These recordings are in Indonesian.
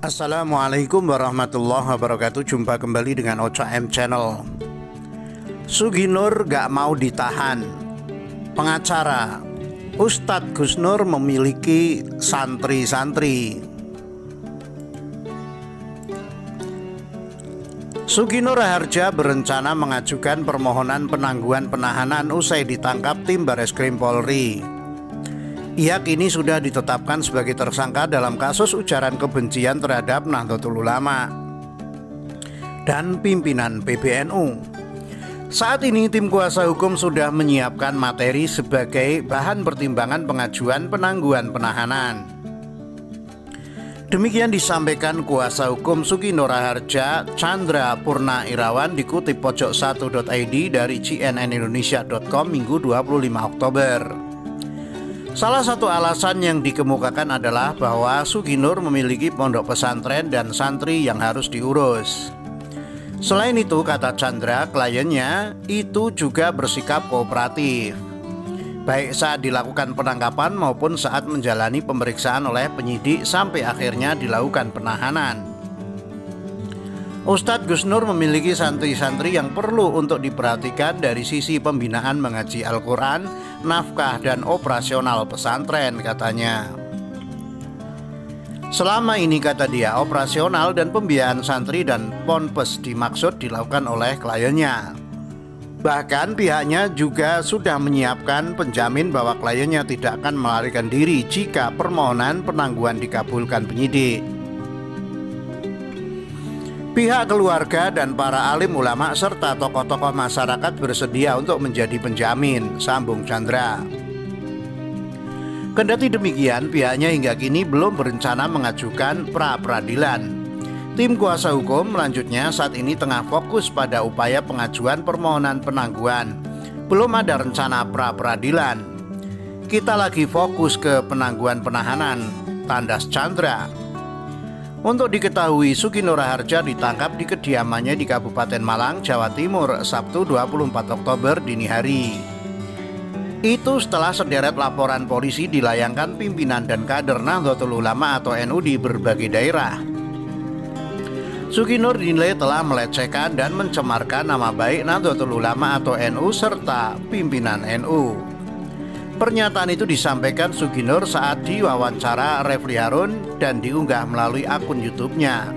Assalamualaikum warahmatullahi wabarakatuh. Jumpa kembali dengan Ocha M Channel. Sugi Nur gak mau ditahan. Pengacara Ustadz Gus Nur memiliki santri-santri. Sugi Nur Raharja berencana mengajukan permohonan penangguhan penahanan usai ditangkap tim Bareskrim Polri. Ia kini sudah ditetapkan sebagai tersangka dalam kasus ujaran kebencian terhadap Nahdlatul Ulama dan pimpinan PBNU. Saat ini tim kuasa hukum sudah menyiapkan materi sebagai bahan pertimbangan pengajuan penangguhan penahanan. Demikian disampaikan kuasa hukum Sugi Nur Raharja, Chandra Purna Irawan, dikutip pojok1.id dari cnnindonesia.com Minggu 25 Oktober. Salah satu alasan yang dikemukakan adalah bahwa Sugi Nur memiliki pondok pesantren dan santri yang harus diurus. Selain itu, kata Chandra, kliennya itu juga bersikap kooperatif, baik saat dilakukan penangkapan maupun saat menjalani pemeriksaan oleh penyidik sampai akhirnya dilakukan penahanan. Ustadz Gus Nur memiliki santri-santri yang perlu untuk diperhatikan dari sisi pembinaan mengaji Al-Quran, nafkah, dan operasional pesantren, katanya. Selama ini, kata dia, operasional dan pembiayaan santri dan ponpes dimaksud dilakukan oleh kliennya. Bahkan pihaknya juga sudah menyiapkan penjamin bahwa kliennya tidak akan melarikan diri jika permohonan penangguhan dikabulkan penyidik. Pihak keluarga dan para alim ulama serta tokoh-tokoh masyarakat bersedia untuk menjadi penjamin, sambung Chandra. Kendati demikian, pihaknya hingga kini belum berencana mengajukan pra-peradilan. Tim kuasa hukum selanjutnya saat ini tengah fokus pada upaya pengajuan permohonan penangguhan. Belum ada rencana pra-peradilan. Kita lagi fokus ke penangguhan penahanan, tandas Chandra. Untuk diketahui, Sugi Nur Raharja ditangkap di kediamannya di Kabupaten Malang, Jawa Timur, Sabtu 24 Oktober dini hari. Itu setelah sederet laporan polisi dilayangkan pimpinan dan kader Nahdlatul Ulama atau NU di berbagai daerah. Sugi Nur dinilai telah melecehkan dan mencemarkan nama baik Nahdlatul Ulama atau NU serta pimpinan NU. Pernyataan itu disampaikan Sugi Nur saat diwawancara Refli Harun dan diunggah melalui akun YouTube-nya.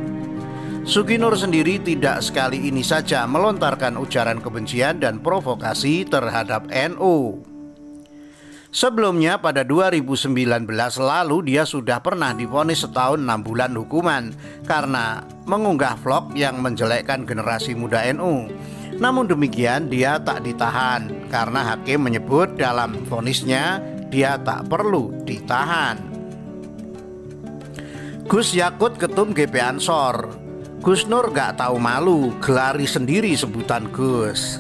Sugi Nur sendiri tidak sekali ini saja melontarkan ujaran kebencian dan provokasi terhadap NU. Sebelumnya pada 2019 lalu dia sudah pernah divonis setahun 6 bulan hukuman karena mengunggah vlog yang menjelekkan generasi muda NU. Namun demikian dia tak ditahan karena hakim menyebut dalam vonisnya dia tak perlu ditahan. Gus Yakut Ketum GP Ansor, Gus Nur gak tahu malu, gelari sendiri sebutan Gus.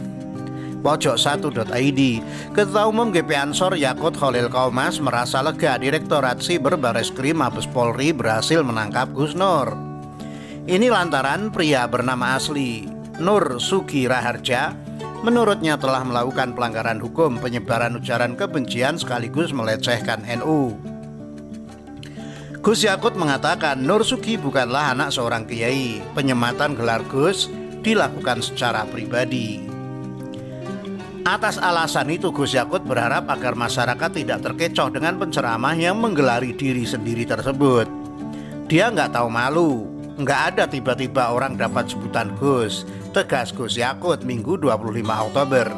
Pojok1.id, Ketua Umum GP Ansor Yakut Khalil Kaumas merasa lega Direktorat Siber Bareskrim Mabes Polri berhasil menangkap Gus Nur. Ini lantaran pria bernama asli Nur Sugi Raharja menurutnya telah melakukan pelanggaran hukum penyebaran ujaran kebencian sekaligus melecehkan NU. Gus Yakut mengatakan Nur Sugi bukanlah anak seorang kiai. Penyematan gelar Gus dilakukan secara pribadi. Atas alasan itu Gus Yakut berharap agar masyarakat tidak terkecoh dengan penceramah yang menggelari diri sendiri tersebut. Dia nggak tahu malu, nggak ada tiba-tiba orang dapat sebutan Gus, tegas Gus Yakut Minggu 25 Oktober.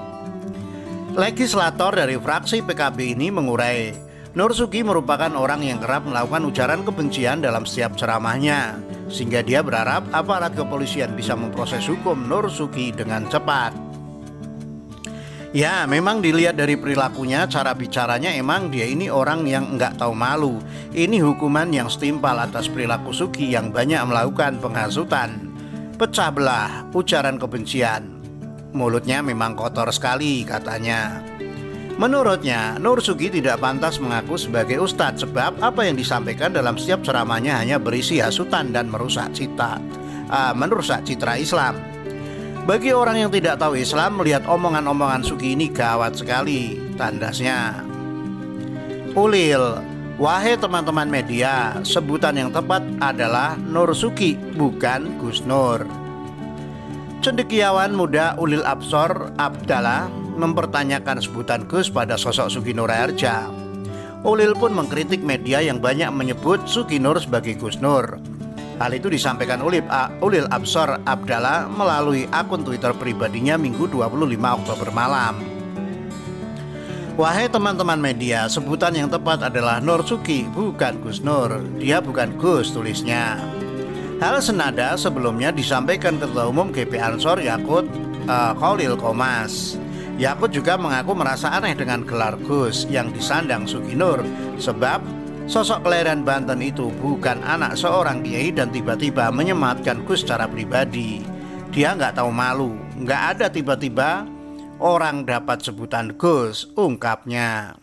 Legislator dari fraksi PKB ini mengurai, Nur Sugi merupakan orang yang kerap melakukan ujaran kebencian dalam setiap ceramahnya, sehingga dia berharap aparat kepolisian bisa memproses hukum Nur Sugi dengan cepat. Ya, memang dilihat dari perilakunya, cara bicaranya emang dia ini orang yang nggak tahu malu. Ini hukuman yang setimpal atas perilaku Sugi yang banyak melakukan penghasutan, pecah belah, ujaran kebencian. Mulutnya memang kotor sekali, katanya. Menurutnya, Nur Sugi tidak pantas mengaku sebagai ustadz sebab apa yang disampaikan dalam setiap ceramahnya hanya berisi hasutan dan merusak citra Islam. Bagi orang yang tidak tahu Islam, melihat omongan-omongan Sugi ini gawat sekali, tandasnya. Ulil, Wahai teman-teman media, sebutan yang tepat adalah Nursuki, bukan Gus Nur. Cendekiawan muda Ulil Absor Abdallah mempertanyakan sebutan Gus pada sosok Sugi Nur Harja. Ulil pun mengkritik media yang banyak menyebut Sugi Nur sebagai Gus Nur. Hal itu disampaikan Ulil Absor Abdallah melalui akun Twitter pribadinya Minggu 25 Oktober malam. Wahai teman-teman media, sebutan yang tepat adalah Nursuki, bukan Gus Nur. Dia bukan Gus, tulisnya. Hal senada sebelumnya disampaikan Ketua Umum GP Ansor Yakut Khalil Qomas. Yakut juga mengaku merasa aneh dengan gelar Gus yang disandang Sugi Nur, sebab sosok kelahiran Banten itu bukan anak seorang kiai dan tiba-tiba menyematkan Gus secara pribadi. Dia nggak tahu malu, nggak ada tiba-tiba orang dapat sebutan Gus, ungkapnya.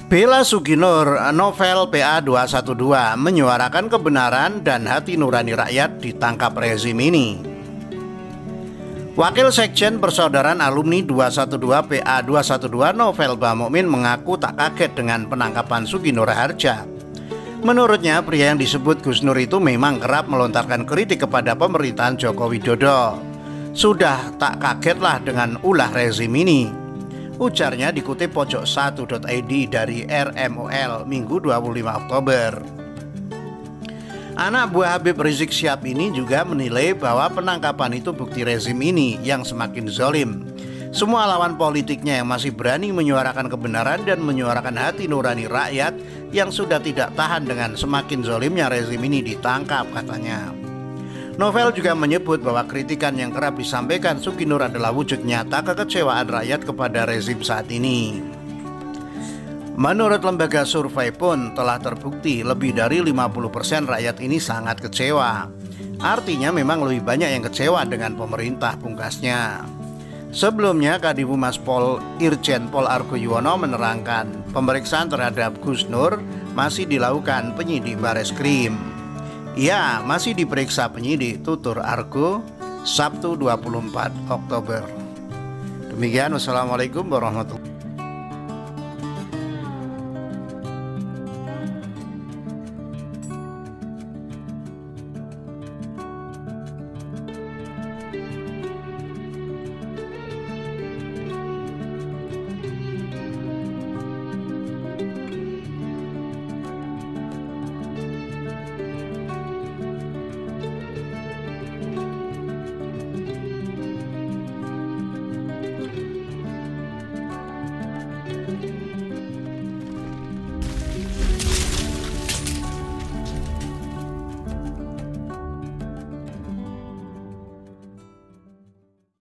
Bella Sugi Nur, novel PA 212, menyuarakan kebenaran dan hati nurani rakyat ditangkap rezim ini. Wakil Sekjen Persaudaraan Alumni 212 PA 212 Novel Bamukmin mengaku tak kaget dengan penangkapan Sugi Nur Harja. Menurutnya, pria yang disebut Gus Nur itu memang kerap melontarkan kritik kepada pemerintahan Joko Widodo. Sudah tak kagetlah dengan ulah rezim ini, ujarnya dikutip pojok1.id dari RMOL Minggu 25 Oktober. Anak buah Habib Rizik Syihab ini juga menilai bahwa penangkapan itu bukti rezim ini yang semakin zalim. Semua lawan politiknya yang masih berani menyuarakan kebenaran dan menyuarakan hati nurani rakyat yang sudah tidak tahan dengan semakin zalimnya rezim ini ditangkap, katanya. Novel juga menyebut bahwa kritikan yang kerap disampaikan Sugi Nur adalah wujud nyata kekecewaan rakyat kepada rezim saat ini. Menurut lembaga survei pun telah terbukti lebih dari 50% rakyat ini sangat kecewa. Artinya memang lebih banyak yang kecewa dengan pemerintah, pungkasnya. Sebelumnya, Kadifumas Pol Irjen Pol Argo Yuwono menerangkan pemeriksaan terhadap Gus Nur masih dilakukan penyidik Bareskrim. Ia masih diperiksa penyidik, tutur Argo Sabtu 24 Oktober. Demikian, wassalamualaikum warahmatullahi wabarakatuh.